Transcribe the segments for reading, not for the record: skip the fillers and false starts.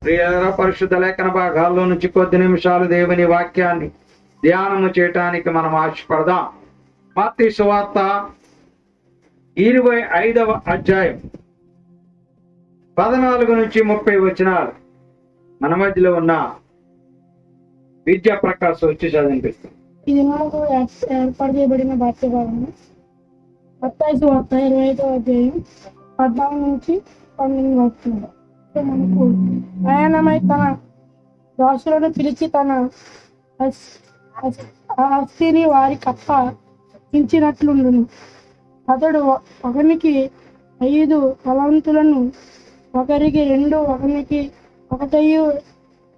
ప్రియులారా, పరిశుద్ధ లేఖన భాగాల్లో నుంచి కొద్ది నిమిషాలు దేవుని వాక్యాన్ని ధ్యానము చేయటానికి మనం ఆశపడదాం. మత్తయి సువార్త 25వ అధ్యాయం 14 నుంచి 30 వచనాలు మన మధ్యలో ఉన్న విద్యా ప్రకాశ్ వచ్చి చదివిపిస్తాం. ఇది మనకు ఏర్పాటు చేయబడిన వాక్య భాగము. మత్తయి సువార్త 25వ అధ్యాయం 14 నుంచి 12 వచనాలు. మనకు ప్రయాణమై తన దాసులను పిలిచి తన ఆస్తిని వారికి అప్పగించినట్లుండును. అతడు ఒకనికి 5 తలాంతులను, ఒకరికి 2, ఒకనికి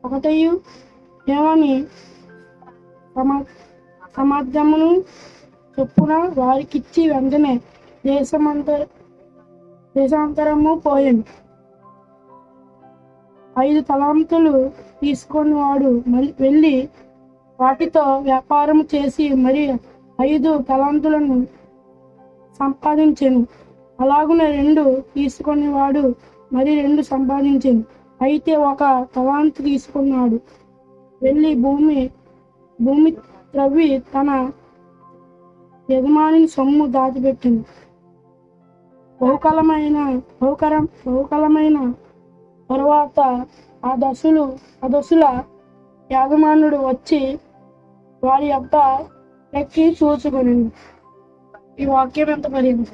1 ఏమని సమర్థమును చొప్పున వారికిచ్చి వెంటనే దేశాంతరము పోయాను. 5 తలాంతులు తీసుకొని వాడు వెళ్ళి వాటితో వ్యాపారం చేసి మరి 5 తలాంతులను సంపాదించాను. అలాగునే 2 తీసుకొని వాడు మరి 2 సంపాదించాను. అయితే 1 తలాంతు తీసుకున్నాడు, వెళ్ళి భూమి త్రవ్వి తన యజమాని సొమ్ము దాచిపెట్టింది. బహుకాలమైన తరువాత ఆ దశల యాజమానుడు వచ్చి వారి యొక్క లెక్కి చూసుకొని. ఈ వాక్యం ఎంత పరిగణ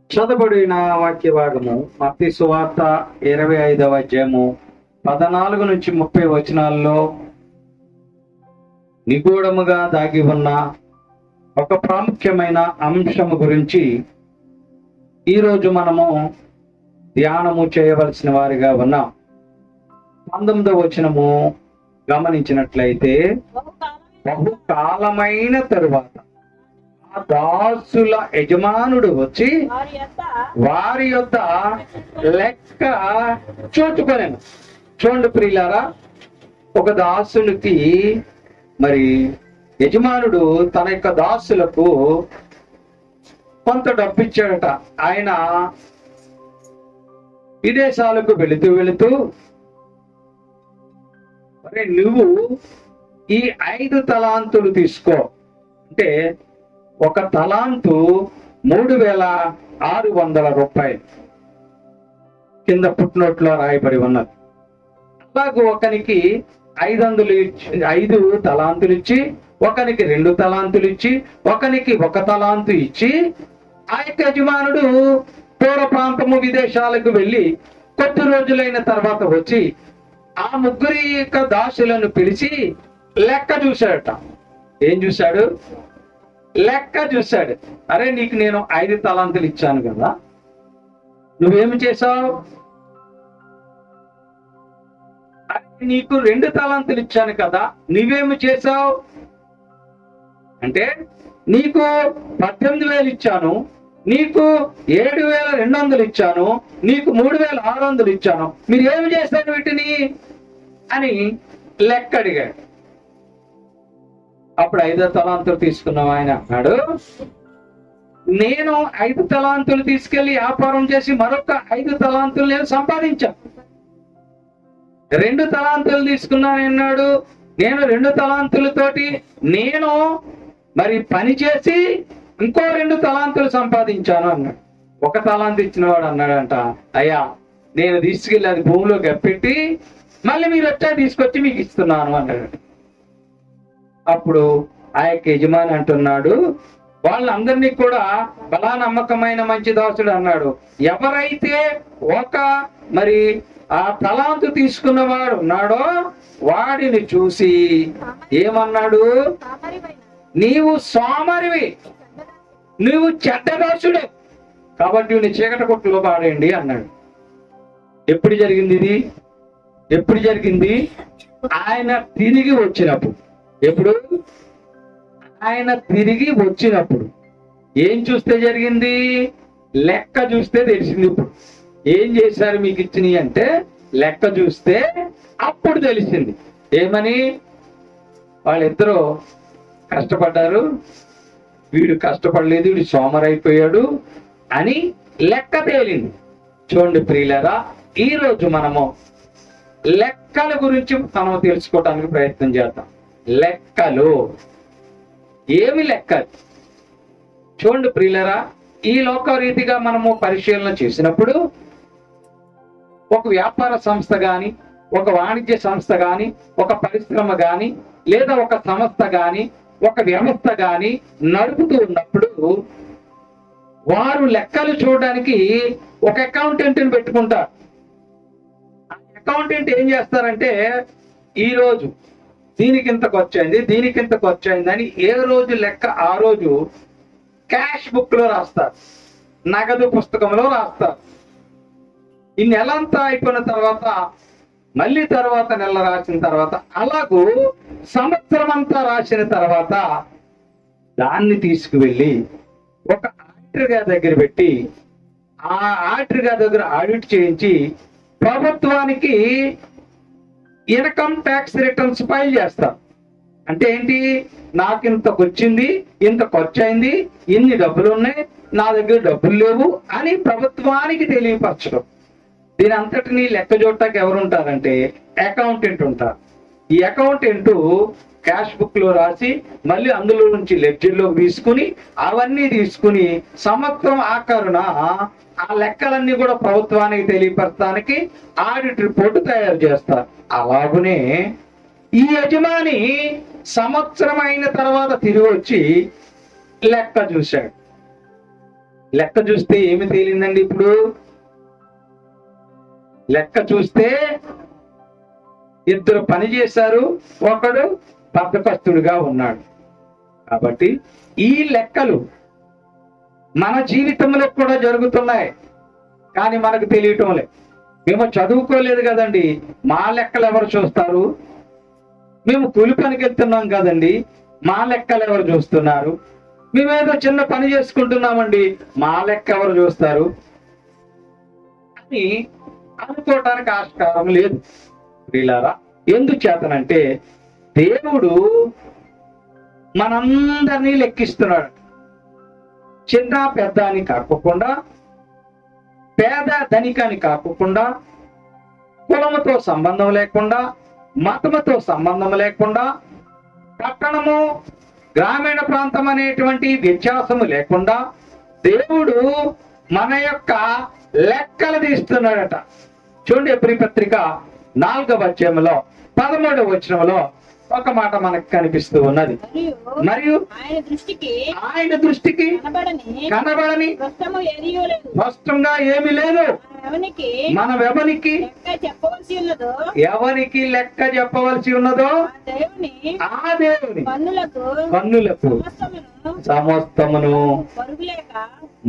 చదవబడిన వాక్య భాగము మత్తయి సువార్త 25వ అధ్యాయము 14 నుంచి 30 వచనాల్లో నిగూఢముగా దాగి ఉన్న ఒక ప్రాముఖ్యమైన అంశము గురించి ఈరోజు మనము ధ్యానము చేయవలసిన వారిగా ఉన్నాం. 19వ వచనము గమనించినట్లయితే, బహుకాలమైన తరువాత ఆ దాసుల యజమానుడు వచ్చి వారి యొద్ద లెక్క చూచుకొనెను. చూడండి ప్రియులారా, ఒక దాసునికి మరి యజమానుడు తన యొక్క దాసులకు కొంత డబ్బు ఇచ్చాడట. ఆయన విదేశాలకు వెళుతూ మరి నువ్వు ఈ 5 తలాంతులు తీసుకో అంటే 1 తలాంతు 3600 రూపాయలు కింద పుట్టినోట్లో రాయబడి ఉన్నది. అలాగూ ఒకనికి 5 తలాంతులు ఇచ్చి, ఒకనికి 2 తలాంతులు ఇచ్చి, ఒకనికి 1 తలాంతు ఇచ్చి, ఆ యొక్క యజమానుడు పూర్వ ప్రాంతము విదేశాలకు వెళ్ళి కొద్ది రోజులైన తర్వాత వచ్చి ఆ 3 యొక్క దాసులను పిలిచి లెక్క చూశాడట. ఏం చూశాడు? లెక్క చూశాడు. అరే, నీకు నేను 5 తలాంతులు ఇచ్చాను కదా, నువ్వేమి చేశావు? నీకు 2 తలాంతులు ఇచ్చాను కదా, నువ్వేమి చేశావు అంటే, నీకు 18,000 ఇచ్చాను, నీకు 7,200 ఇచ్చాను, నీకు 3,600 ఇచ్చాను, మీరు ఏమి చేశారు వీటిని అని లెక్క అడిగాడు. అప్పుడు 5 తలాంతులు తీసుకున్నావు ఆయన అన్నాడు, నేను 5 తలాంతులు తీసుకెళ్లి వ్యాపారం చేసి మరొక 5 తలాంతులు నేను సంపాదించాను. 2 తలాంతులు తీసుకున్నాను అన్నాడు, నేను 2 తలాంతులతోటి నేను మరి పని చేసి ఇంకో 2 తలాంతులు సంపాదించాను అన్నాడు. 1 తలాంతు ఇచ్చిన వాడు అన్నాడంట, అయ్యా నేను తీసుకెళ్ళి అది భూమిలో గప్పెట్టి మళ్ళీ మీరు వచ్చా తీసుకొచ్చి మీకు ఇస్తున్నాను అన్నాడు. అప్పుడు ఆ యొక్క యజమాని అంటున్నాడు, వాళ్ళందరినీ కూడా బలా నమ్మకమైన మంచి దాసుడు అన్నాడు. ఎవరైతే మరి ఆ తలాంతు తీసుకున్నవాడు ఉన్నాడో వాడిని చూసి ఏమన్నాడు? నీవు సోమరివి, నువ్వు చెడ్డదాసుడు, కాబట్టి నీ చీకటి కొట్టులో పాడేయండి అన్నాడు. ఎప్పుడు జరిగింది ఇది? ఎప్పుడు జరిగింది? ఆయన తిరిగి వచ్చినప్పుడు. ఎప్పుడు? ఆయన తిరిగి వచ్చినప్పుడు. ఏం చూస్తే జరిగింది? లెక్క చూస్తే తెలిసింది. ఇప్పుడు ఏం చేశారు మీకు ఇచ్చినవి అంటే లెక్క చూస్తే అప్పుడు తెలిసింది. ఏమని? వాళ్ళిద్దరూ కష్టపడ్డారు, వీడు కష్టపడలేదు, వీడు సోమరైపోయాడు అని లెక్క తేలింది. చూడండి ప్రియులారా, ఈ రోజు మనము లెక్కల గురించి మనం తెలుసుకోవడానికి ప్రయత్నం చేద్దాం. లెక్కలు ఏమి లెక్కలు? చూడండి ప్రియులరా, ఈ లోక రీతిగా మనము పరిశీలన చేసినప్పుడు ఒక వ్యాపార సంస్థ కానీ, ఒక వాణిజ్య సంస్థ కానీ, ఒక పరిశ్రమ కానీ, లేదా ఒక సంస్థ కానీ, ఒక వ్యవస్థ కానీ నడుపుతూ ఉన్నప్పుడు వారు లెక్కలు చూడడానికి ఒక అకౌంటెంట్ని పెట్టుకుంటారు. అకౌంటెంట్ ఏం చేస్తారంటే, ఈ రోజు దీనికి ఇంత ఖర్చు అయింది, దీనికి ఇంత ఖర్చు అయింది అని ఏ రోజు లెక్క ఆ రోజు క్యాష్ బుక్ లో రాస్తారు, నగదు పుస్తకంలో రాస్తారు. ఈ నెల అంతా అయిపోయిన తర్వాత మళ్ళీ తర్వాత నెల రాసిన తర్వాత అలాగూ సంవత్సరం అంతా రాసిన తర్వాత దాన్ని తీసుకువెళ్ళి ఒక ఆడిటర్ గారి దగ్గర పెట్టి ఆ ఆడిటర్ గారి దగ్గర ఆడిట్ చేయించి ప్రభుత్వానికి ఇన్కమ్ ట్యాక్స్ రిటర్న్స్ ఫైల్ చేస్తారు. అంటే ఏంటి? నాకు ఇంత వచ్చింది, ఇంత ఖర్చు అయింది, ఇన్ని డబ్బులు ఉన్నాయి, నా దగ్గర డబ్బులు లేవు అని ప్రభుత్వానికి తెలియపరచడం. దీని అంతటిని లెక్క చూడటానికి ఎవరు ఉంటారంటే అకౌంటెంట్ ఉంటారు. ఈ అకౌంటెంట్ క్యాష్ బుక్ లో రాసి మళ్ళీ అందులో నుంచి లెడ్జర్ లోకి తీసుకుని అవన్నీ తీసుకుని సంవత్సరం ఆఖరున ఆ లెక్కలన్నీ కూడా ప్రభుత్వానికి తెలియపరచడానికి ఆడిట్ రిపోర్ట్ తయారు చేస్తారు. అలాగనే ఈ యజమాని సంవత్సరం అయిన తర్వాత తిరిగి వచ్చి లెక్క చూశాడు. లెక్క చూస్తే ఏమి తేలిందండి? ఇప్పుడు లెక్క చూస్తే ఇద్దరు పని చేశారు, ఒకడు బద్ధకస్తుడిగా ఉన్నాడు. కాబట్టి ఈ లెక్కలు మన జీవితంలో కూడా జరుగుతున్నాయి, కానీ మనకు తెలియటం లేదు. మేము చదువుకోలేదు కదండి, మా లెక్కలు ఎవరు చూస్తారు? మేము కూలి పనికి వెళ్తున్నాం కదండి, మా లెక్కలు ఎవరు చూస్తున్నారు? మేమేదో చిన్న పని చేసుకుంటున్నామండి, మా లెక్క ఎవరు చూస్తారు అని అనుకోవటానికి ఆస్కారం లేదు. ప్రియులారా, ఎందుచేతనంటే దేవుడు మనందరినీ లెక్కిస్తున్నాడు. చిన్న పెద్ద అని కాకుండా, పేద ధనిక అని కాకుండా, కులముతో సంబంధం లేకుండా, మతముతో సంబంధం లేకుండా, పట్టణము గ్రామీణ ప్రాంతం అనేటువంటి వ్యత్యాసము లేకుండా దేవుడు మన యొక్క లెక్కలు తీస్తున్నాడట. చూడండి, ఎబ్రీ పత్రిక 4వ అధ్యాయంలో 13వ వచనంలో ఒక మాట మనకు కనిపిస్తూ ఉన్నది. మరియు ఆయన దృష్టికి కనబడని స్పష్టంగా ఏమీ లేదు. మనం ఎవరికి లెక్క చెప్పవలసి ఉన్నదో ఆ దేవుని కన్నులకు సమస్తమును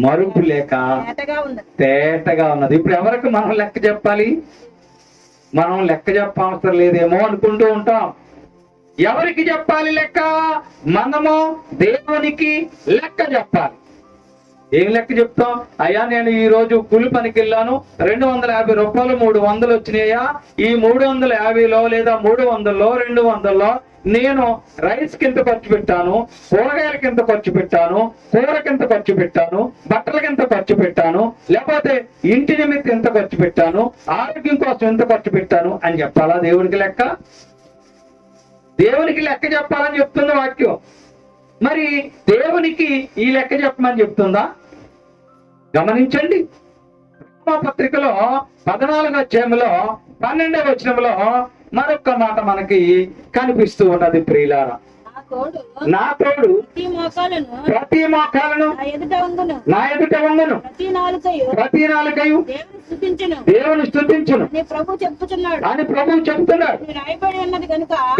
మరుపు లేక తేటగా ఉన్నది. ఇప్పుడు ఎవరికి మనం లెక్క చెప్పాలి? మనం లెక్క చెప్పవసరం లేదేమో అనుకుంటూ ఉంటాం. ఎవరికి చెప్పాలి లెక్క? మనము దేవునికి లెక్క చెప్పాలి. ఏం లెక్క చెప్తాం? అయ్యా, నేను ఈ రోజు కూలి పనికి వెళ్ళాను, 250 రూపాయలు 300 వచ్చినాయా, ఈ 350లో లేదా 300లో 200లో నేను రైస్ కింద ఖర్చు పెట్టాను, కూరగాయలకి ఎంత ఖర్చు పెట్టాను, కూరకి ఎంత ఖర్చు పెట్టాను, బట్టలకి ఎంత ఖర్చు పెట్టాను, లేకపోతే ఇంటి నిమిత్తం ఎంత ఖర్చు పెట్టాను, ఆరోగ్యం కోసం ఎంత ఖర్చు పెట్టాను అని చెప్పాలా దేవుడికి లెక్క? దేవునికి లెక్క చెప్పాలని చెప్తుంది వాక్యం. మరి దేవునికి ఈ లెక్క చెప్పమని చెప్తుందా? గమనించండి, పత్రికలో 14వ అధ్యాయంలో 12వ వచనంలో మరొక మాట మనకి కనిపిస్తూ ఉన్నది. ప్రియులారా, నా తోడు ప్రతి మోకాలను నా ఎదుట వంగును, ప్రతి నాలుకయు దేవుని స్తుతించును అని ప్రభువు చెప్తున్నాడు.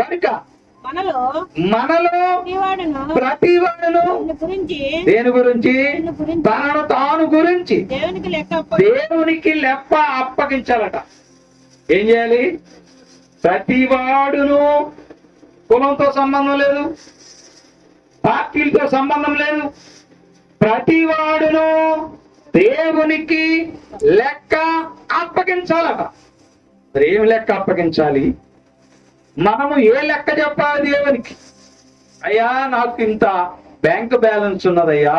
కనుక మనలో ప్రతి వాడును దేని గురించి? తనను తాను గురించి దేవునికి లెక్క అప్పగించాలట. ఏం చేయాలి? ప్రతి వాడును, కులంతో సంబంధం లేదు, పార్టీలతో సంబంధం లేదు, ప్రతి వాడును దేవునికి లెక్క అప్పగించాలట. మరి ఏం లెక్క అప్పగించాలి? మనము ఏ లెక్క చెప్పాలి దేవునికి? అయ్యా, నాకు ఇంత బ్యాంక్ బ్యాలెన్స్ ఉన్నదయ్యా,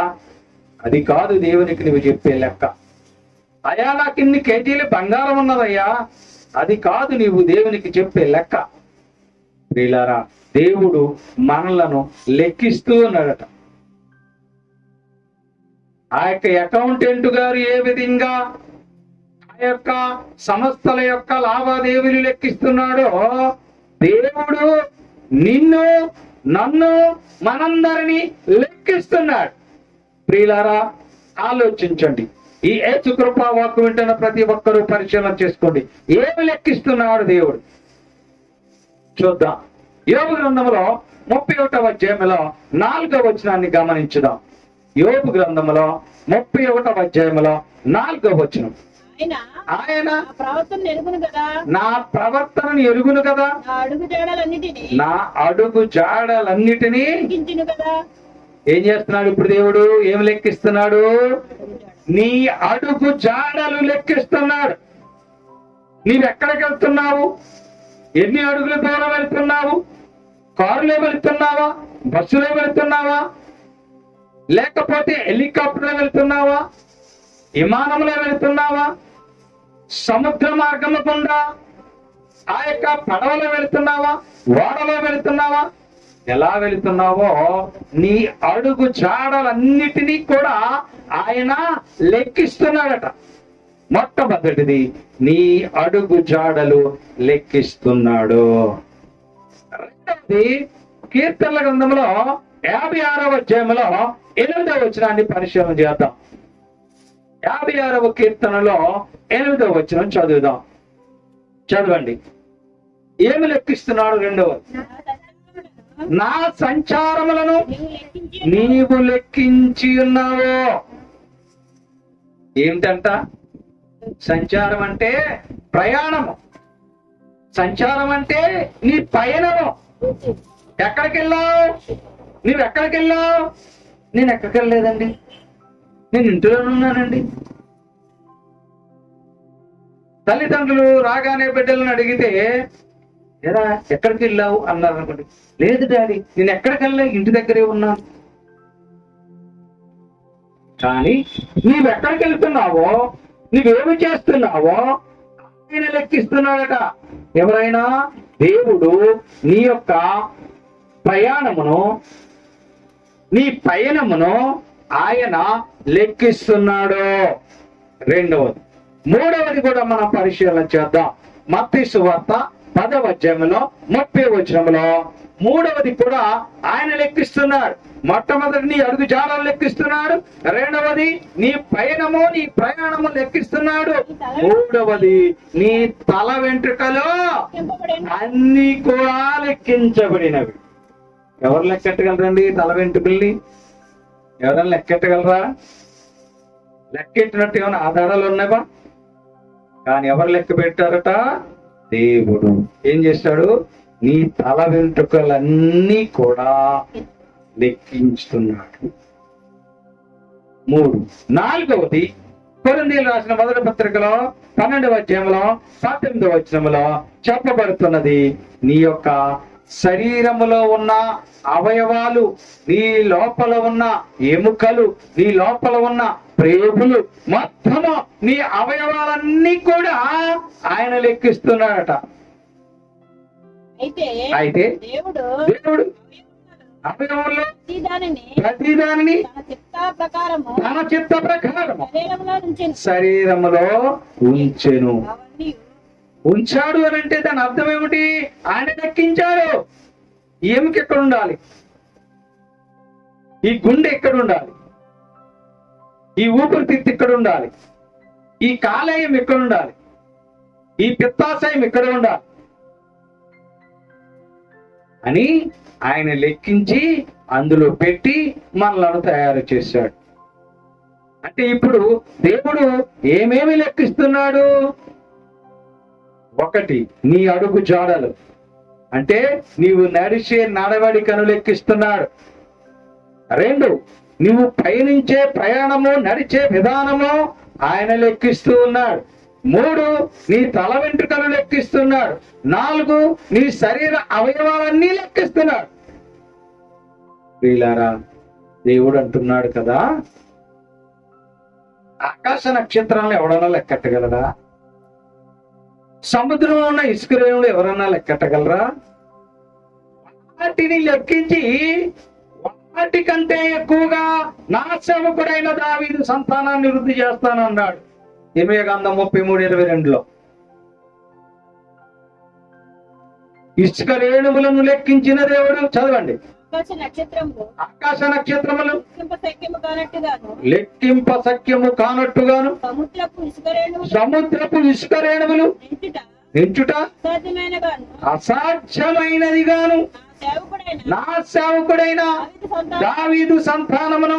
అది కాదు దేవునికి నువ్వు చెప్పే లెక్క. అయ్యా నాకు ఇన్ని కేజీలు బంగారం ఉన్నదయ్యా, అది కాదు నీవు దేవునికి చెప్పే లెక్క. ప్రియులారా, దేవుడు మనలను లెక్కిస్తూ ఉన్నాడట. ఆ యొక్క అకౌంటెంట్ గారు ఏ విధంగా ఆ యొక్క సంస్థల యొక్క లావాదేవీలు లెక్కిస్తున్నాడో, దేవుడు నిన్ను నన్ను మనందరినీ లెక్కిస్తున్నాడు. ప్రియులారా, ఆలోచించండి. ఈ యేసు కృపా వాక్కు వింటున్న ప్రతి ఒక్కరూ పరిశీలన చేసుకోండి. ఏమి లెక్కిస్తున్నాడు దేవుడు? చూద్దాం. యోబు గ్రంథంలో 31వ అధ్యాయంలో 4వ వచనాన్ని గమనించుదాం. యోబు గ్రంథంలో 31వ అధ్యాయంలో 4వ వచనం. ఆయన నా ప్రవర్తనను ఎరుగును కదా, నా అడుగు జాడలన్నిటినీ ఏం చేస్తున్నాడు ఇప్పుడు దేవుడు? ఏం లెక్కిస్తున్నాడు? నీ అడుగు జాడలు లెక్కిస్తున్నాడు. నీవెక్కడికి వెళ్తున్నావు? ఎన్ని అడుగుల దూరం వెళ్తున్నావు? కారులో వెళ్తున్నావా? బస్సులో వెళ్తున్నావా? లేకపోతే హెలికాప్టర్లో వెళ్తున్నావా? విమానంలో వెళ్తున్నావా? సముద్ర మార్గం గుండా ఆ యొక్క పడవలో వెళ్తున్నావా? ఓడలో వెళ్తున్నావా? ఎలా వెళుతున్నావో నీ అడుగు జాడలన్నిటినీ కూడా ఆయన లెక్కిస్తున్నాడట. మొట్టమొదటిది నీ అడుగు జాడలు లెక్కిస్తున్నాడు. రెండవది కీర్తనల గ్రంథంలో 56వ అధ్యాయంలో 8వ వచనాన్ని పరిశీలన చేద్దాం. 56వ కీర్తనలో 8వ వచనం చదువుదాం. చదవండి. ఏమి లెక్కిస్తున్నాడు? రెండవది, నా సంచారములను నీవు లెక్కించి ఉన్నావు. ఏమిటంట? సంచారం అంటే ప్రయాణము. సంచారం అంటే నీ పయనము. ఎక్కడికి వెళ్ళావు? నీవు ఎక్కడికి వెళ్ళావు? నేను ఎక్కడికి వెళ్ళలేదండి, నేను ఇంట్లోనే ఉన్నానండి. తల్లిదండ్రులు రాగానే బిడ్డలను అడిగితే, ఎరా ఎక్కడికి వెళ్ళావు అన్నారు అనుకోండి. లేదు డాడీ, నేను ఎక్కడికి వెళ్ళా, ఇంటి దగ్గరే ఉన్నాను. కానీ నీవెక్కడికి వెళ్తున్నావో, నువ్వేమి చేస్తున్నావో ఆయన లెక్కిస్తున్నాడట. ఎవరైనా దేవుడు నీ యొక్క ప్రయాణమును, నీ పయనమును ఆయన లెక్కిస్తున్నాడు. రెండవది. మూడవది కూడా మనం పరిశీలన చేద్దాం. మత్తయి సువార్త 10వ అధ్యాయంలో 30వ వచనంలో మూడవది కూడా ఆయన లెక్కిస్తున్నాడు. మొట్టమొదటి నీ అడుగు జాడలు లెక్కిస్తున్నాడు. రెండవది నీ పయనము, నీ ప్రయాణము లెక్కిస్తున్నాడు. మూడవది నీ తల వెంట్రుకలో అన్ని కూడా లెక్కించబడినవి. ఎవరు లెక్కెట్టగలరండి తల వెంట్రుకల్ని? ఎవరైనా లెక్కెట్టగలరా? లెక్కెట్టినట్టు ఏమైనా ఆధారాలు ఉన్నావా? కానీ ఎవరు లెక్క పెట్టారట? దేవుడు. ఏం చేశాడు? నీ తల వెంట్రుకలన్నీ కూడా లెక్కించుతున్నాడు. 3. నాలుగవది కొరింథీయులు రాసిన మొదటి పత్రికలో 12వ అధ్యాయంలో 18వ వచనంలో చెప్పబడుతున్నది, నీ యొక్క శరీరములో ఉన్న అవయవాలు, నీ లోపల ఉన్న ఎముకలు, నీ లోపల ఉన్న ప్రేగులు, మొత్తము నీ అవయవాలన్నీ కూడా ఆయన లెక్కిస్తున్నాడట. అయితే దేవుడు అవయవంలో ప్రతిదానిని తన చిత్త ప్రకారము శరీరములో ఉంచెను. ఉంచాడు అని అంటే దాని అర్థం ఏమిటి? ఆయన లెక్కించాడు. ఈ ఎముక ఎక్కడ ఉండాలి? ఈ గుండె ఎక్కడ ఉండాలి? ఈ ఊపిరితిత్తు ఎక్కడ ఉండాలి? ఈ కాలేయం ఎక్కడ ఉండాలి? ఈ పిత్తాశయం ఎక్కడ ఉండాలి అని ఆయన లెక్కించి అందులో పెట్టి మనలను తయారు చేశాడు. అంటే ఇప్పుడు దేవుడు ఏమేమి లెక్కిస్తున్నాడు? 1, నీ అడుగు జాడలు, అంటే నీవు నడిచే నడవడికను లెక్కిస్తున్నాడు. 2, నువ్వు పయనించే ప్రయాణము, నడిచే విధానము ఆయన లెక్కిస్తూ ఉన్నాడు. 3, నీ తల వెంట్రుకలు లెక్కిస్తున్నాడు. 4, నీ శరీర అవయవాలన్నీ లెక్కిస్తున్నాడు. ప్రియులారా, దేవుడు అంటున్నాడు కదా, ఆకాశ నక్షత్రాలను ఎవడన్నా లెక్కెట్టగలరా? సముద్రంలో ఉన్న ఇసుక రేణువులు ఎవరన్నా లెక్కెట్టగలరా? వాటిని లెక్కించి వాటికంటే ఎక్కువగా నా సేవకుడైన దావీదు సంతానాన్ని వృద్ధి చేస్తాను అన్నాడు ఇర్మీయా గ్రంథం 33:22. ఇసుక రేణువులను లెక్కించిన దేవుడు, చదవండి, ఆకాశ నక్షత్రములు లెక్కింప సఖ్యము కానట్టుగాను సముద్రపు ఇసుక రేణువులు ఎంచుట అసాధ్యమైనది గాను నా సేవకుడైన దావీదు సంతానమును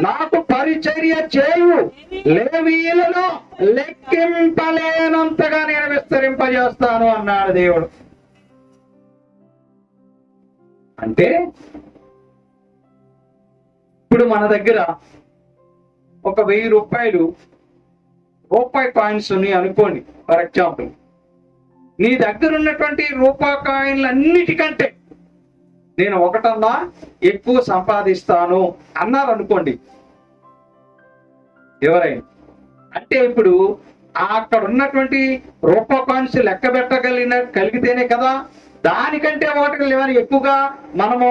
నాకు పరిచర్య చేయు లేవీయులను లెక్కింపలేనంతగా నేను విస్తరింపజేస్తాను అన్నాడు దేవుడు. అంటే ఇప్పుడు మన దగ్గర ఒక 1000 రూపాయి కాయిన్స్ ఉన్నాయి అనుకోండి. ఫర్ ఎగ్జాంపుల్, నీ దగ్గర ఉన్నటువంటి రూపాయి కాయిన్లు అన్నిటికంటే నేను ఒకటన్నా ఎక్కువ సంపాదిస్తాను అన్నారు అనుకోండి ఎవరైనా. అంటే ఇప్పుడు అక్కడ ఉన్నటువంటి రూపాయి కాయిన్స్ లెక్క కలిగితేనే కదా దానికంటే ఒకటి లేవని ఎక్కువగా మనము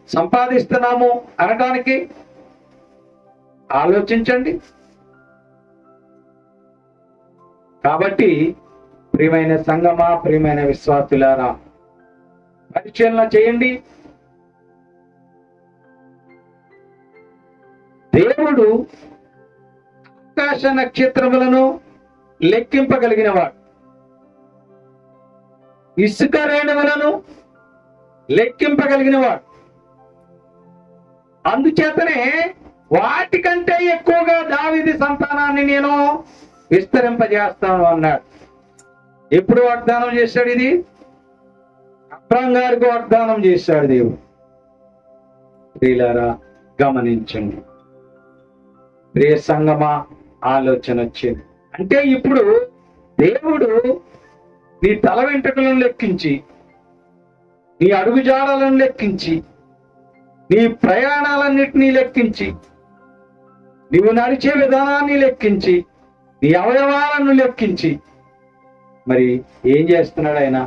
సంపాదిస్తున్నాము అనడానికి. ఆలోచించండి. కాబట్టి ప్రియమైన సంగమా, ప్రియమైన విశ్వాసులారా, పరిశీలన చేయండి. దేవుడు ఆకాశ నక్షత్రములను లెక్కింపగలిగినవాడు, ఇసుక రేణువులను లెక్కింపగలిగినవాడు. అందుచేతనే వాటికంటే ఎక్కువగా దావీదు సంతానాన్ని నేను విస్తరింపజేస్తాను అన్నాడు. ఎప్పుడు వాగ్దానం చేశాడు? ఇది అబ్రాహాము గారికి వాగ్దానం చేశాడు దేవుడు. ప్రియులారా, గమనించండి. ప్రియ సంగమా, ఆలోచన వచ్చింది. అంటే ఇప్పుడు దేవుడు నీ తల వెంట్రుకలను లెక్కించి, నీ అడుగుజాడలను లెక్కించి, నీ ప్రయాణాలన్నిటినీ లెక్కించి, నీవు నడిచే విధానాన్ని లెక్కించి, నీ అవయవాలను లెక్కించి మరి ఏం చేస్తున్నాడు ఆయన?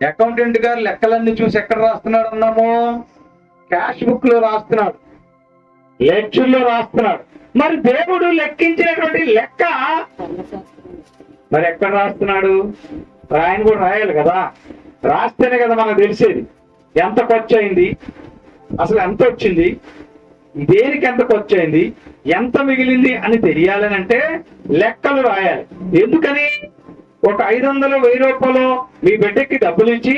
అకౌంటెంట్ గారు లెక్కలన్నీ చూసి ఎక్కడ రాస్తున్నాడు అన్నాము? క్యాష్ బుక్ లో రాస్తున్నాడు, లెక్చర్ లో రాస్తున్నాడు. మరి దేవుడు లెక్కించినటువంటి లెక్క మరి ఎక్కడ రాస్తున్నాడు? ఆయన కూడా రాయాలి కదా. రాస్తేనే కదా మనకు తెలిసేది ఎంత ఖర్చు అయింది, అసలు ఎంత వచ్చింది, దేనికి ఎంత ఖర్చు అయింది, ఎంత మిగిలింది అని తెలియాలని అంటే లెక్కలు రాయాలి. ఎందుకని? ఒక 500, 1000 రూపాయలు మీ బిడ్డకి డబ్బులు ఇచ్చి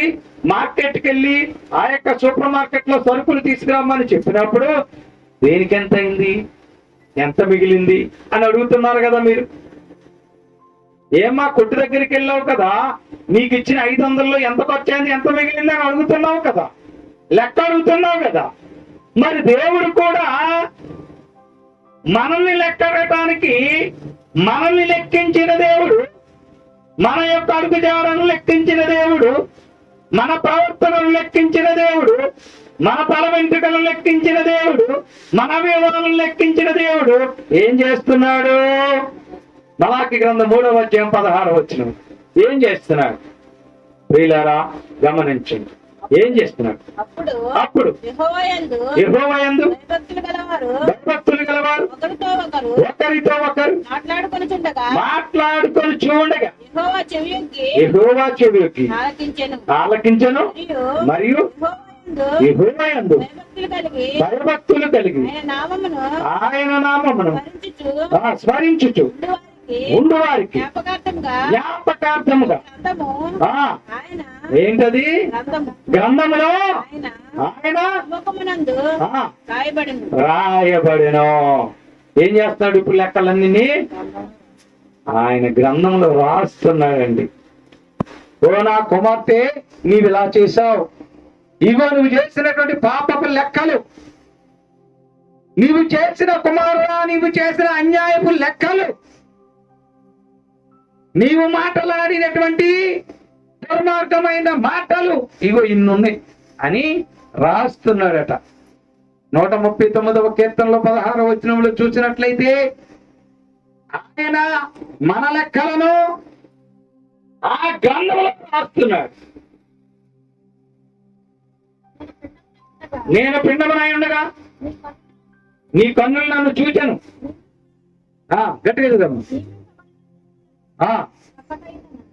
మార్కెట్కి వెళ్ళి ఆ యొక్క సూపర్ మార్కెట్ లో సరుకులు తీసుకురామని చెప్పినప్పుడు దేనికి ఎంత అయింది, ఎంత మిగిలింది అని అడుగుతున్నారు కదా మీరు. ఏమా కొట్టు దగ్గరికి వెళ్ళావు కదా, నీకు ఇచ్చిన 500లో ఎంత ఖర్చయింది, ఎంత మిగిలింది అని అడుగుతున్నావు కదా, లెక్క అడుగుతున్నావు కదా. మరి దేవుడు కూడా మనల్ని లెక్కడానికి, మనల్ని లెక్కించిన దేవుడు, మన యొక్క అడుగుజాడను లెక్కించిన దేవుడు, మన ప్రవర్తనను లెక్కించిన దేవుడు, మన తల వెంట్రుకలను లెక్కించిన దేవుడు, మన వివరాలను లెక్కించిన దేవుడు ఏం చేస్తున్నాడు? మలాకి గ్రంథం 3:16 ఏం చేస్తున్నాడు? ప్రియులారా, గమనించండి. ఏం చేస్తున్నాడు? అప్పుడు యెహోవా యందు భయభక్తులు గలవారు ఒకరితో ఒకరు మాట్లాడుకొని చూడగా యెహోవా చెవియొగ్గి ఆలకించెను. మరియు యెహోవా యందు భయభక్తులు కలిగి ఆయన నామమును స్మరించుచు ఉండు వారికి జ్ఞాపకార్థముగా ఏంటది? గ్రంథములో ఆయన రాయబడెను. ఏం చేస్తున్నాడు? ఇప్పుడు లెక్కలన్నీ ఆయన గ్రంథంలో రాస్తున్నాడండి. ఓ నా కుమార్తె, నీవు ఇలా చేశావు, ఇగో నువ్వు చేసినటువంటి పాపపు లెక్కలు, నీవు చేసిన కుమారుడా, నీవు చేసిన అన్యాయపు లెక్కలు, నీవు మాట్లాడినటువంటి దుర్మార్గమైన మాటలు ఇగో ఇన్నున్నాయి అని రాస్తున్నాడట. 139వ కీర్తనలో 16వ వచనంలో చూసినట్లయితే ఆయన మన లెక్కలను ఆ గ్రంథంలో రాస్తున్నాడు. నేను పిండమనై ఉండగా నీ కన్నులు నన్ను చూచాను. గట్టిగా చదవమ్మా.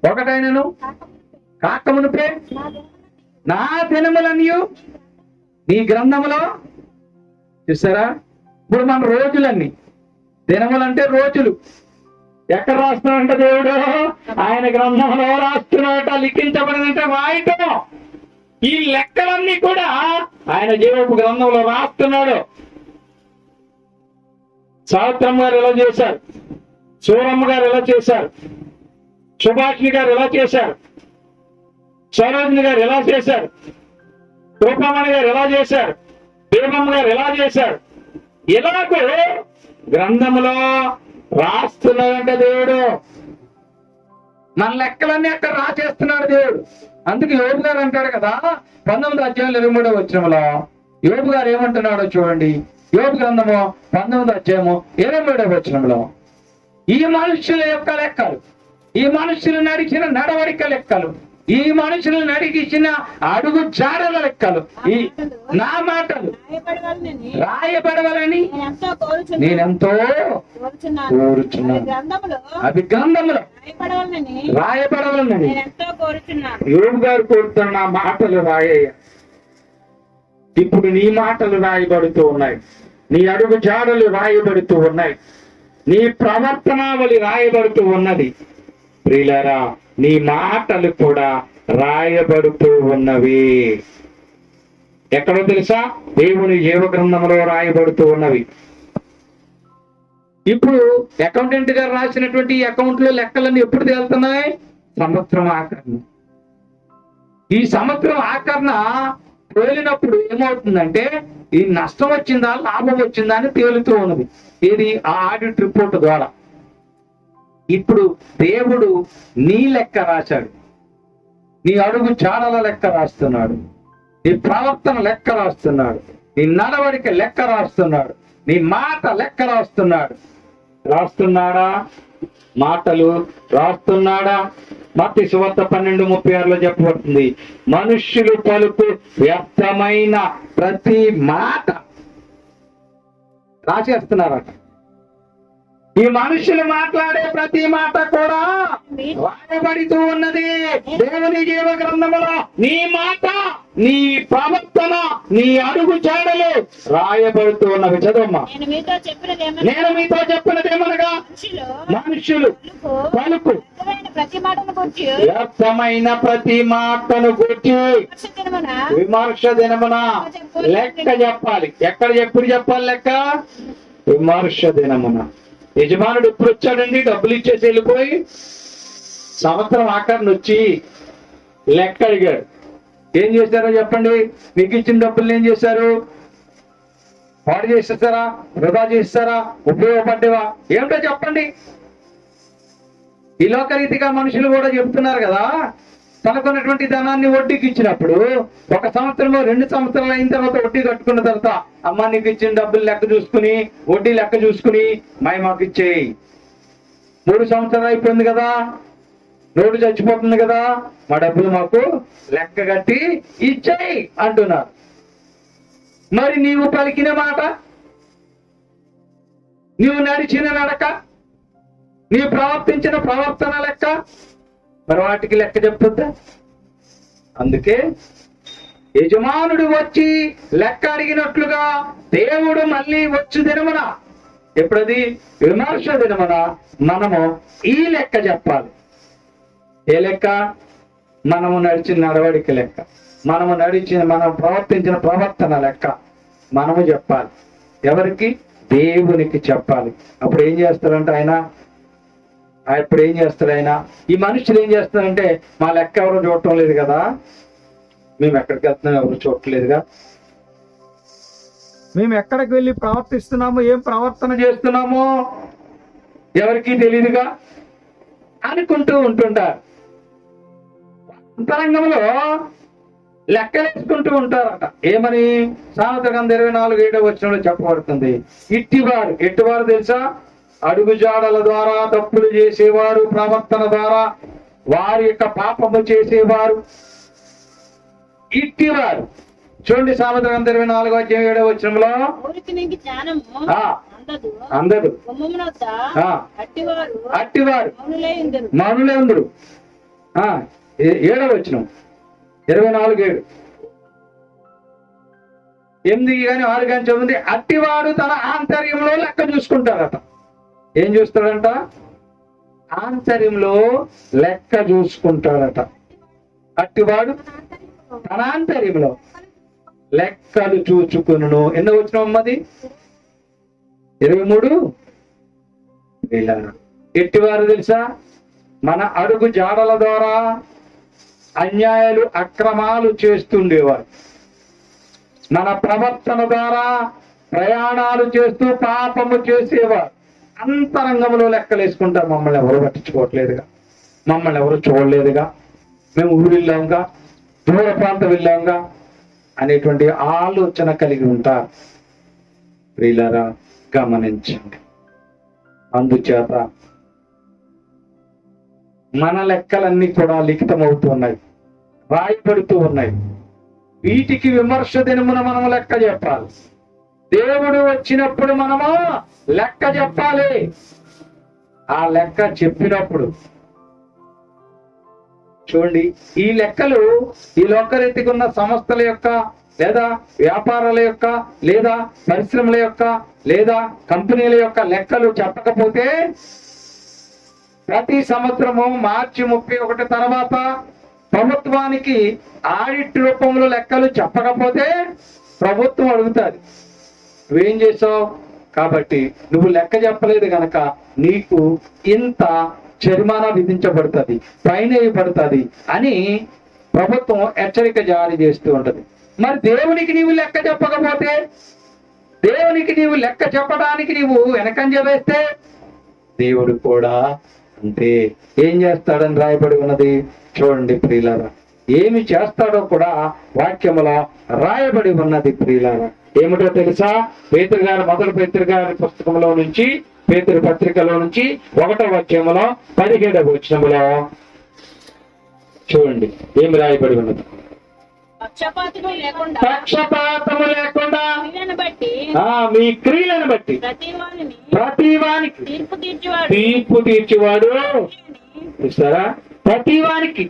ఒకటైనను కాకమునుపే నా దినములన్నయు నీ గ్రంథములో. చూసారా, ఇప్పుడు మన రోజులన్నీ, దినములంటే రోజులు ఎక్కడ రాస్తున్నాడంట దేవుడు? ఆయన గ్రంథంలో రాస్తున్నాడట. లిఖించబడినంటే రాయటం. ఈ లెక్కలన్నీ కూడా ఆయన జీవపు గ్రంథంలో రాస్తున్నాడు. సావిత్రమ్మ గారు ఎలా చేశారు, సూరమ్మ గారు ఎలా చేశారు, సుభాషిణి గారు ఎలా చేశారు, సరోజిని గారు ఎలా చేశారు, రూపమణి గారు ఎలా చేశారు, దేవమ్మ గారు ఎలా చేశారు. ఇలాగూ గ్రంథములో రాస్తున్నాడంట దేవుడు. మన లెక్కలన్నీ అక్కడ రాసేస్తున్నాడు దేవుడు. అందుకు యోబు గారు అంటాడు కదా, 19 అధ్యాయం 23వ వచనంలో యోబు గారు ఏమంటున్నాడో చూడండి. యోబు గ్రంథము 19 అధ్యాయము 23వ వచనంలో, ఈ మనుష్యుల యొక్క లెక్కలు, ఈ మనుషులు నడిచిన నడవడిక లెక్కలు, ఈ మనుషులు నడిచిన అడుగు జాడల లెక్కలు, ఈ నా మాటలు రాయబడవలని నేనెంతో కోరుచున్నాను. అవి గ్రంథములో రాయబడవలని యోబు గారు కోరుతున్న నా మాటలు రాయ్యా. ఇప్పుడు నీ మాటలు రాయబడుతూ ఉన్నాయి, నీ అడుగు జాడలు రాయబడుతూ ఉన్నాయి, నీ ప్రవర్తనావళి రాయబడుతూ ఉన్నది. ప్రియులారా, నీ మాటలు కూడా రాయబడుతూ ఉన్నవి. ఎక్కడో తెలుసా? దేవుని జీవ గ్రంథంలో రాయబడుతూ ఉన్నవి. ఇప్పుడు అకౌంటెంట్ గారు రాసినటువంటి ఈ అకౌంట్ లో లెక్కలన్నీ ఎప్పుడు తేలుతున్నాయి? సంవత్సరం ఆఖరణ. ఈ సంవత్సరం ఆఖరణ తేలినప్పుడు ఏమవుతుందంటే, ఈ నష్టం వచ్చిందా లాభం వచ్చిందా అని తేలుతూ ఉన్నది. ఇది ఆ ఆడిట్ రిపోర్ట్ ద్వారా. ఇప్పుడు దేవుడు నీ లెక్క రాశాడు, నీ అడుగు జాడల లెక్క రాస్తున్నాడు, నీ ప్రవర్తన లెక్క రాస్తున్నాడు, నీ నడవడిక లెక్క రాస్తున్నాడు, నీ మాట లెక్క రాస్తున్నాడు. రాస్తున్నాడా? మాటలు రాస్తున్నాడా? మత్తయి సువార్త 12:36 చెప్పబడుతుంది, మనుష్యులు పలుకు వ్యర్థమైన ప్రతి మాట రాసేస్తున్నారట. ఈ మనుషులు మాట్లాడే ప్రతి మాట కూడా రాయబడుతూ ఉన్నది దేవుని జీవ గ్రంథములో. నీ మాట, నీ ప్రవర్తన, నీ అడుగు జాడలు రాయబడుతూ ఉన్నవి. చదవమ్మా. నేను మీతో చెప్పినదేమనగా, మనుషులు పలుకు వ్యర్థమైన ప్రతి మాటను గురించి విమర్శ దినమున లెక్క చెప్పాలి. ఎప్పుడు చెప్పాలి లెక్క? విమర్శ దినమున. యజమానుడు ఎప్పుడు వచ్చాడండి? డబ్బులు ఇచ్చేసి వెళ్ళిపోయి సంవత్సరం ఆఖరిని వచ్చి లెక్క అడిగాడు. ఏం చేశారో చెప్పండి. మీకు ఇచ్చిన డబ్బులు ఏం చేశారు? పాడు చేసేస్తారా? వృధా చేస్తారా? ఉపయోగపడ్డవా? ఏమిటో చెప్పండి. ఈ లోకరీతిగా మనుషులు కూడా చెప్తున్నారు కదా, తనకున్నటువంటి ధనాన్ని వడ్డీకి ఇచ్చినప్పుడు 1 సంవత్సరంలో 2 సంవత్సరాలు అయిన తర్వాత వడ్డీ కట్టుకున్న తర్వాత, అమ్మ నీకు ఇచ్చిన డబ్బులు లెక్క చూసుకుని, వడ్డీ లెక్క చూసుకుని మాకు ఇచ్చేయి. 3 సంవత్సరాలు అయిపోయింది కదా, నోటు చచ్చిపోతుంది కదా, మా డబ్బులు మాకు లెక్క కట్టి ఇచ్చేయి అంటున్నారు. మరి నీవు పలికిన మాట, నీవు నడిచిన నడక, నీ ప్రవర్తించిన ప్రవర్తన లెక్క, మరి వాటికి లెక్క చెప్తుందా? అందుకే యజమానుడు వచ్చి లెక్క అడిగినట్లుగా దేవుడు మళ్ళీ వచ్చు దినమున, ఎప్పుడది? విమర్శ దినమున మనము ఈ లెక్క చెప్పాలి. ఏ లెక్క? మనము నడిచిన నడవడిక లెక్క, మనం ప్రవర్తించిన ప్రవర్తన లెక్క మనము చెప్పాలి. ఎవరికి? దేవునికి చెప్పాలి. అప్పుడు ఏం చేస్తారంటే ఆయన ఈ మనుషులు ఏం చేస్తారంటే, మా లెక్క ఎవరు చూడటం లేదు కదా, మేము ఎక్కడికి వెళ్తున్నాం ఎవరు చూడట్లేదుగా, మేము ఎక్కడికి వెళ్ళి ప్రవర్తిస్తున్నామో, ఏం ప్రవర్తన చేస్తున్నామో ఎవరికి తెలియదుగా అనుకుంటూ ఉంటుంటారు. అంతరంగంలో లెక్కలేసుకుంటూ ఉంటారట. ఏమని? సామెతల గ్రంథం 24:7 వచనంలో చెప్పబడుతుంది, ఎట్టివారు తెలుసా? అడుగుజాడల ద్వారా తప్పులు చేసేవారు, ప్రవర్తన ద్వారా వారి యొక్క పాపము చేసేవారు, ఇట్టివారు. చూడండి సామెతల గ్రంథం 24:7 అందదు అట్టివారు మనులేందురు. 7 24:7 8 కానీ 6 కానీ చదువుంది. అట్టివాడు తన ఆంతర్యంలో లెక్క చూసుకుంటారట. ఏం చూస్తాడంట? ఆంతర్యంలో లెక్క చూసుకుంటాడట. అట్టివాడు తన ఆంతర్యంలో లెక్కలు చూచుకును. ఎన్నో వచ్చిన అమ్మది 23. ఎట్టివారు తెలుసా? మన అడుగు జాడల ద్వారా అన్యాయాలు అక్రమాలు చేస్తుండేవారు. మన ప్రవర్తన ద్వారా ప్రయాణాలు చేస్తూ పాపము చేసేవారు. అంతరంగంలో లెక్కలేసుకుంటారు. మమ్మల్ని ఎవరు పట్టించుకోవట్లేదుగా, మమ్మల్ని ఎవరు చూడలేదుగా, మేము ఊరు వెళ్ళాంగా, దూర ప్రాంతం వెళ్ళాంగా అనేటువంటి ఆలోచన కలిగి ఉంటారు. ప్రియులారా, గమనించండి. అందుచేత మన లెక్కలన్నీ కూడా లిఖితమవుతూ ఉన్నాయి, రాయబడుతూ ఉన్నాయి. వీటికి విమర్శ దినమున మనం లెక్క చెప్పాలి. దేవుడు వచ్చినప్పుడు మనము లెక్క చెప్పాలి. ఆ లెక్క చెప్పినప్పుడు చూడండి, ఈ లెక్కలు ఈ లోకరీతికి ఉన్న సంస్థల యొక్క లేదా వ్యాపారాల యొక్క లేదా పరిశ్రమల యొక్క లేదా కంపెనీల యొక్క లెక్కలు చెప్పకపోతే ప్రతి సంవత్సరము మార్చి 31 తర్వాత ప్రభుత్వానికి ఆడిట్ రూపంలో లెక్కలు చెప్పకపోతే ప్రభుత్వం అడుగుతుంది, నువ్వేం చేసావు? కాబట్టి నువ్వు లెక్క చెప్పలేదు గనక నీకు ఇంత జరిమానా విధించబడుతుంది, ఫైన్ వేయబడుతుంది అని ప్రభుత్వం హెచ్చరిక జారీ చేస్తూ ఉంటది. మరి దేవునికి నీవు లెక్క చెప్పకపోతే, దేవునికి నీవు లెక్క చెప్పడానికి నీవు వెనకంజ వేస్తే దేవుడు కూడా అంతే ఏం చేస్తాడని రాయబడి ఉన్నది. చూడండి ప్రియులారా, ఏమి చేస్తాడో కూడా వాక్యములో రాయబడి ఉన్నది. ప్రియులారా, ఏమిటో తెలుసా? పేతురు గారు మొదటి పేతురు గారి పుస్తకంలో నుంచి, పేతురు పత్రికలో నుంచి 1వ అధ్యాయములో 17వ వచనములో చూడండి ఏమి రాయబడి ఉన్నది. పక్షపాతము లేకుండా మీ క్రియలను బట్టి ప్రతివానికి తీర్పు తీర్చేవాడు. చూస్తారా? ప్రతివానికి.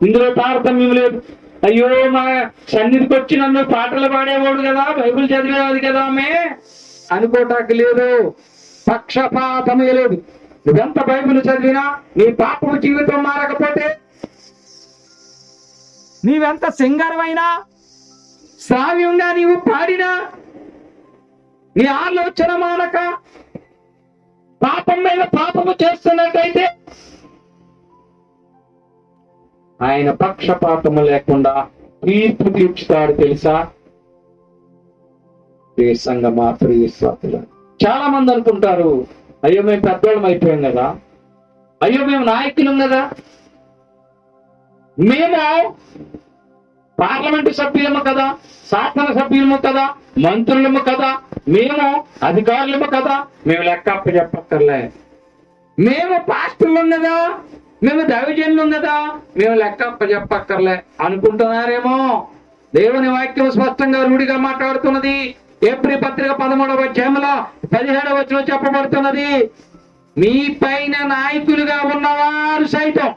ఇందులో తారతమ్యం లేదు. అయ్యో, మా సన్నిధికి వచ్చి నన్ను పాటలు పాడేవాడు కదా, బైబిల్ చదివేవాడు కదా ఆమె అనుకోటానికి లేదు. పక్షపాతమే లేదు. నువ్వెంత బైబిల్ చదివినా నీ పాపము జీవితం మారకపోతే, నీవెంత సింగారమైనా శ్రావ్యంగా నీవు పాడినా, నీ ఆలోచన మానక పాపం మీద పాపము చేస్తున్నట్టయితే ఆయన పక్షపాతము లేకుండా తీర్పు తీర్చుతాడు. తెలుసా? ప్రియ సంగమా, ప్రియ స్వాతులు, చాలా మంది అనుకుంటారు, అయ్యో మేము పెద్దోళ్ళం అయిపోయాం కదా, అయ్యో మేము నాయకులం కదా, మేము పార్లమెంటు సభ్యులము కదా, శాసన సభ్యులము కదా, మంత్రులము కదా, మేము అధికారులము కదా, మేము లెక్క చెప్పక్కర్లే, మేము పాస్టర్లం కదా, మేము దైవజనులం కదా, మేము లెక్క చెప్పక్కర్లే అనుకుంటున్నారేమో. దేవుని వాక్యం స్పష్టంగా రూఢిగా మాట్లాడుతున్నది. ఏప్రిల్ పత్రిక 13వ అధ్యాయంలో 17వ వచనం చెప్పబడుతున్నది, మీ పైన నాయకులుగా ఉన్నవారు సైతం,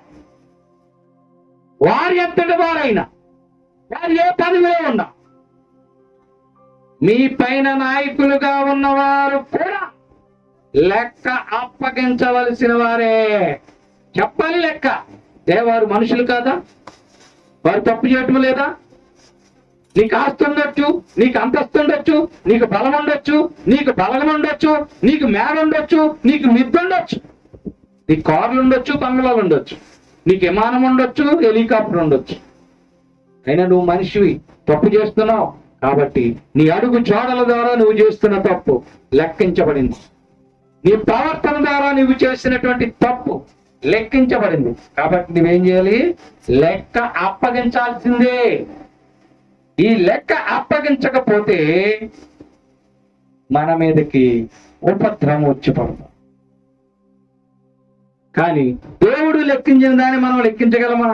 వారి ఎంతటి వారైనా, వారు ఏ పదవిలో ఉన్నా, మీ పైన నాయకులుగా ఉన్నవారు కూడా లెక్క అప్పగించవలసిన వారే. చెప్పాలి లెక్క. వారు మనుషులు కాదా? వారు తప్పు చేయటం లేదా? నీకు ఆస్తి ఉండొచ్చు, నీకు అంతస్తు ఉండొచ్చు, నీకు బలం ఉండొచ్చు, నీకు బలగం ఉండొచ్చు, నీకు మేడ ఉండొచ్చు, నీకు మిద్దు ఉండొచ్చు, నీకు కార్లు ఉండొచ్చు, బంగ్లాలు ఉండొచ్చు, నీకు విమానం ఉండొచ్చు, హెలికాప్టర్ ఉండొచ్చు. అయినా నువ్వు మనిషివి, తప్పు చేస్తున్నావు. కాబట్టి నీ అడుగు జాడల ద్వారా నువ్వు చేస్తున్న తప్పు లెక్కించబడింది. నీ ప్రవర్తన ద్వారా నువ్వు చేసినటువంటి తప్పు లెక్కించబడింది. కాబట్టి నువ్వేం చేయాలి? లెక్క అప్పగించాల్సిందే. ఈ లెక్క అప్పగించకపోతే మన మీదకి ఉపద్రవం వచ్చి పడతాం. కానీ దేవుడు లెక్కించిన దాన్ని మనం లెక్కించగలమా?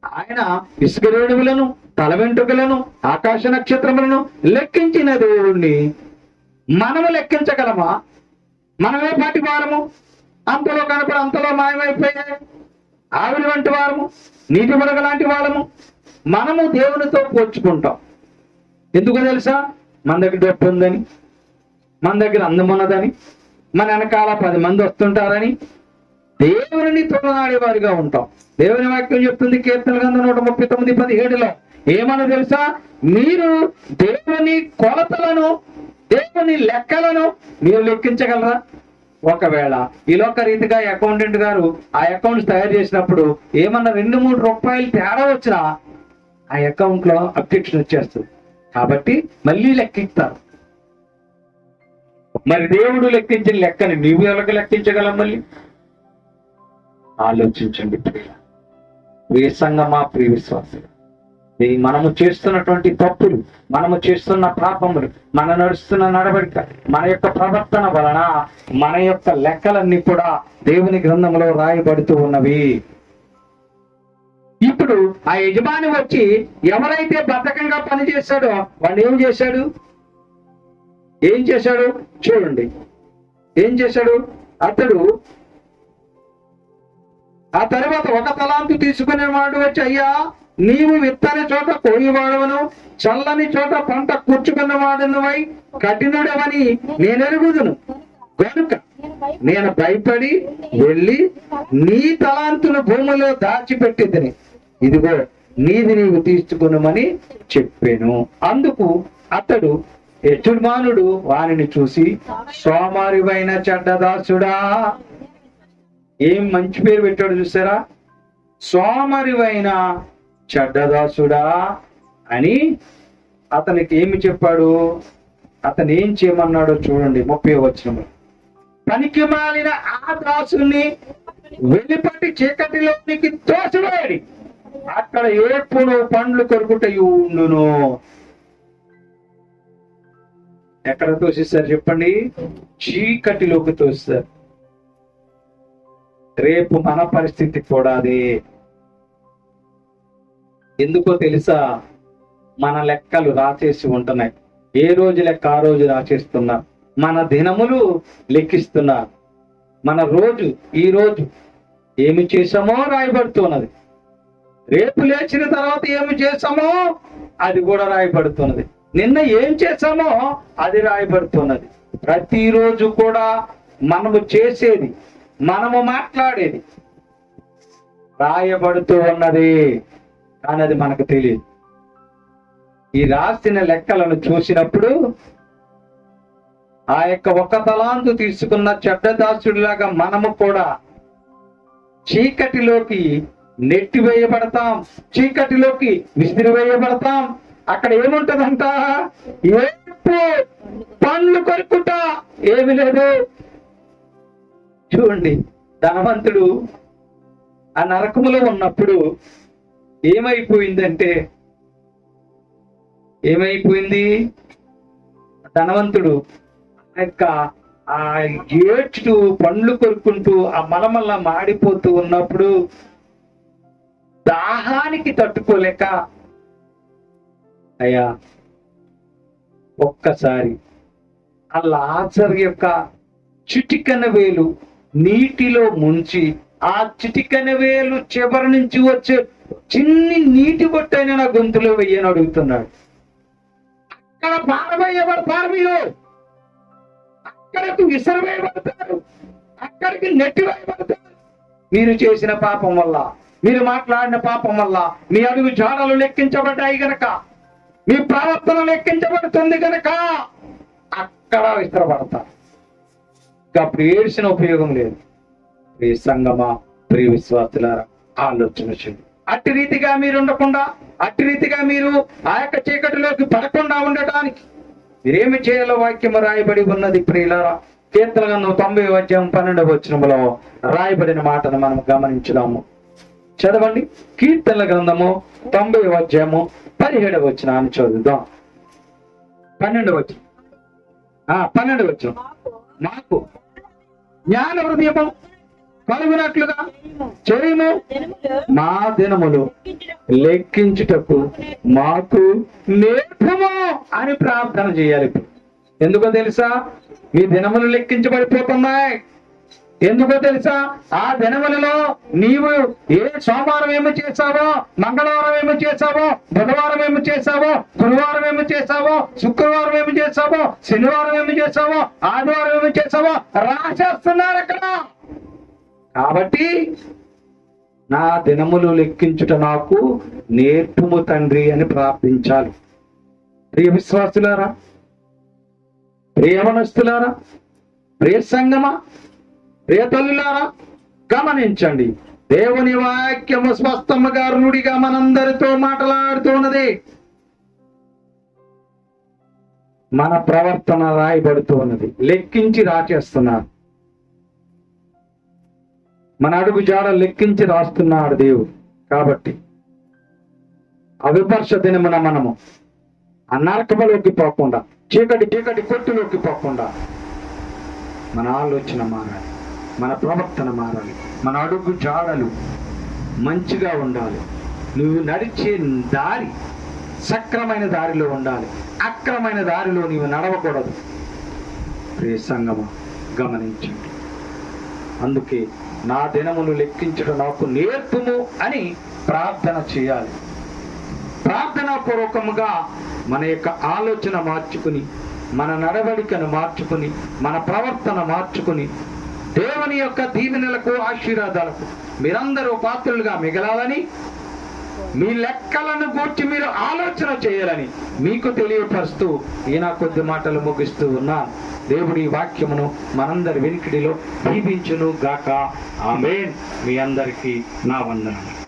ఆయన ఇసుక రేణువులను, తల వెంట్రుకలను, ఆకాశ నక్షత్రములను లెక్కించిన దేవుణ్ణి మనము లెక్కించగలమా? మనమే పాటి వారము, అంతలో కనపడి అంతలో మాయమైపోయాయి. ఆవిరి వంటి వారము, నీటి బుడగ లాంటి వాళ్ళము. మనము దేవునితో పోల్చుకుంటాం. ఎందుకో తెలుసా? మన దగ్గర డబ్బు ఉందని, మన దగ్గర అందం ఉన్నదని, మన వెనకాల 10 మంది వస్తుంటారని దేవుని తొలనాడేవారిగా ఉంటాం. దేవుని వాక్యం చెప్తుంది కీర్తన గ్రంథం 139:17 ఏమన్నా తెలుసా? మీరు దేవుని కొలతలను, దేవుని లెక్కలను మీరు లెక్కించగలరా? ఒకవేళ ఈ లోక రీతిగా అకౌంటెంట్ గారు ఆ అకౌంట్స్ తయారు చేసినప్పుడు ఏమన్నా 2-3 రూపాయలు తేడా వచ్చినా ఆ అకౌంట్ లో అబ్జెక్షన్ వచ్చేస్తుంది. కాబట్టి మళ్ళీ లెక్కిస్తారు. మరి దేవుడు లెక్కించిన లెక్కని నీవు ఎవరికి లెక్కించగలం? మళ్ళీ ఆలోచించండి ప్రియ సంగమా, ప్రియ విశ్వాసులు. మనము చేస్తున్నటువంటి తప్పులు, మనము చేస్తున్న పాపములు, మన నడుస్తున్న నడవడిక, మన యొక్క ప్రవర్తన వలన మన యొక్క లెక్కలన్నీ కూడా దేవుని గ్రంథంలో రాయబడుతూ ఉన్నవి. ఇప్పుడు ఆ యజమాని వచ్చి ఎవరైతే బద్ధకంగా పనిచేశాడో వాడు ఏం చేశాడు? చూడండి, ఏం చేశాడు అతడు. ఆ తర్వాత 1 తలాంతు తీసుకునేవాడు వచ్చి, అయ్యా నీవు విత్తని చోట కోయివాడవను, చల్లని చోట పంట కూర్చుకున్నవాడనువై కఠినుడవని నేను ఎరుగుదును కనుక నేను భయపడి వెళ్ళి నీ తలాంతును భూమిలో దాచిపెట్టిదిని, ఇదిగో నీది నీవు తీసుకునమని చెప్పాను. అందుకు అతడు యజమానుడు వారిని చూసి, సోమారివైన చెడ్డదాసుడా. ఏం మంచి పేరు పెట్టాడు చూసారా? సోమరివైన చెడ్డదాసుడా అని అతనికి ఏమి చెప్పాడు? అతను ఏం చేయమన్నాడో చూడండి 30వ వచనం. పనికి మాలిన ఆ దాసుని వెలిపటి చీకటిలోనికి తోసివేయడి, అక్కడ ఏపును పండ్లు కొరుకుటయు ఉండును. ఎక్కడ తోసిస్తారు చెప్పండి? చీకటిలోకి తోస్తారు. రేపు మన పరిస్థితి కూడా అదే. ఎందుకో తెలుసా? మన లెక్కలు రాసేసి ఉంటున్నాయి. ఏ రోజు లెక్క ఆ రోజు రాసేస్తున్నారు. మన దినములు లెక్కిస్తున్నారు. మన రోజు, ఈ రోజు ఏమి చేసామో రాయబడుతున్నది. రేపు లేచిన తర్వాత ఏమి చేసామో అది కూడా రాయబడుతున్నది. నిన్న ఏం చేసామో అది రాయబడుతున్నది. ప్రతిరోజు కూడా మనము చేసేది, మనము మాట్లాడేది రాయబడుతూ ఉన్నది. కానీ అది మనకు తెలియదు. ఈ రాసిన లెక్కలను చూసినప్పుడు ఆ యొక్క 1 తలాంతు తీసుకున్న చెడ్డదాసుడిలాగా మనము కూడా చీకటిలోకి నెట్టివేయబడతాం, చీకటిలోకి విసిరివేయబడతాం. అక్కడ ఏముంటదంట? ఏపు పండ్లు కొరుకుట, ఏమి లేదు. చూడండి, ధనవంతుడు ఆ నరకములో ఉన్నప్పుడు ఏమైపోయిందంటే, ధనవంతుడు ఆ ఏడ్చుతూ పండ్లు కొరుకుంటూ ఆ మలమల్ల మాడిపోతూ ఉన్నప్పుడు దాహానికి తట్టుకోలేక, అయ్యా ఒక్కసారి ఆ లాజరు యొక్క చిటికెన వేలు నీటిలో ముంచి, ఆ చిటికెన వేలు చివరి నుంచి వచ్చే చిన్ని నీటి బొట్టైన నా గొంతులో వెయ్యని అడుగుతున్నాడు. అక్కడ పారవేయబడతారు, మీరు అక్కడకు విసరవేయబడతారు, అక్కడికి నెట్టివేయబడతారు. మీరు చేసిన పాపం వల్ల, మీరు మాట్లాడిన పాపం వల్ల మీ అడుగు జాడలు లెక్కించబడ్డాయి గనక, మీ ప్రవర్తన లెక్కించబడుతుంది గనక అక్కడ విసరబడతారు. అప్పుడు ఏడ్చిన ఉపయోగం లేదు. ప్రియ సంగమా, ప్రియ విశ్వాసులారా, ఆలోచన చేయండి. అట్టి రీతిగా మీరు ఉండకుండా, అట్టి రీతిగా మీరు ఆ యొక్క చీకటిలోకి పడకుండా ఉండటానికి మీరేమి చేయాలో వాక్యం రాయబడి ఉన్నది. ప్రియులారా, కీర్తన గ్రంథం 90:12 వచనంలో రాయబడిన మాటను మనం గమనించుదాము. చదవండి. కీర్తనల గ్రంథము 90:17 వచనాన్ని చదువుదాం. 12వ వచనం. 12 వచ్చిన మాకు జ్ఞాన హృదయము కలుగునట్లుగా చేయము, మా దినములు లెక్కించుటకు మాకు నేర్పము అని ప్రార్థన చేయాలి. ఎందుకో తెలుసా? మీ దినములు లెక్కించబడిపోతున్నాయి. ఎందుకో తెలుసా? ఆ దినములలో నీవు సోమవారం ఏమి చేశావో, మంగళవారం ఏమి చేశావో, బుధవారం ఏమి చేశావో, గురువారం ఏమి చేశావో, శుక్రవారం ఏమి చేశావో, శనివారం ఏమి చేశావో, ఆదివారం ఏమి చేశావో రాసేస్తున్నారు అక్కడ. కాబట్టి నా దినములు లెక్కించుట నాకు నేర్పుము తండ్రి అని ప్రార్థించాలి. ప్రియ విశ్వాసులారా, ప్రియమనస్తులారా, ప్రియ సంగమా, ప్రియ తల్లులారా, గమనించండి. దేవుని వాక్యము స్పష్టముగా రూఢిగా మనందరితో మాట్లాడుతున్నది. మన ప్రవర్తన రాయబడుతూ ఉన్నది. లెక్కించి రాచేస్తున్నారు. మన అడుగు జాడ లెక్కించి రాస్తున్నాడు దేవుడు. కాబట్టి అవిపర్శ దినమున మనము నరకములోకి పోకుండా, చీకటి కొట్టులోకి పోకుండా మన ఆలోచన మారాలి, మన ప్రవర్తన మారాలి, మన అడుగు జాడలు మంచిగా ఉండాలి. నువ్వు నడిచే దారి సక్రమైన దారిలో ఉండాలి. అక్రమైన దారిలో నీవు నడవకూడదు. ప్రియ సంగమా, గమనించండి. అందుకే నా దినములు లెక్కించడం నాకు నేర్పుము అని ప్రార్థన చేయాలి. ప్రార్థనాపూర్వకముగా మన యొక్క ఆలోచన మార్చుకుని, మన నడవడికను మార్చుకుని, మన ప్రవర్తన మార్చుకుని, దేవుని యొక్క దీవెనలకు ఆశీర్వాదాలకు మీరందరూ పాత్రలుగా మిగలాలని, మీ లెక్కలను గూర్చి మీరు ఆలోచన చేయాలని మీకు తెలియపరుస్తూ ఈయన కొద్ది మాటలు ముగిస్తూ ఉన్నాను. దేవుడి వాక్యమును మనందరి వెనుకడిలో దీవించును గాక. ఆమేన్. మీ అందరికీ నా వందనాలు.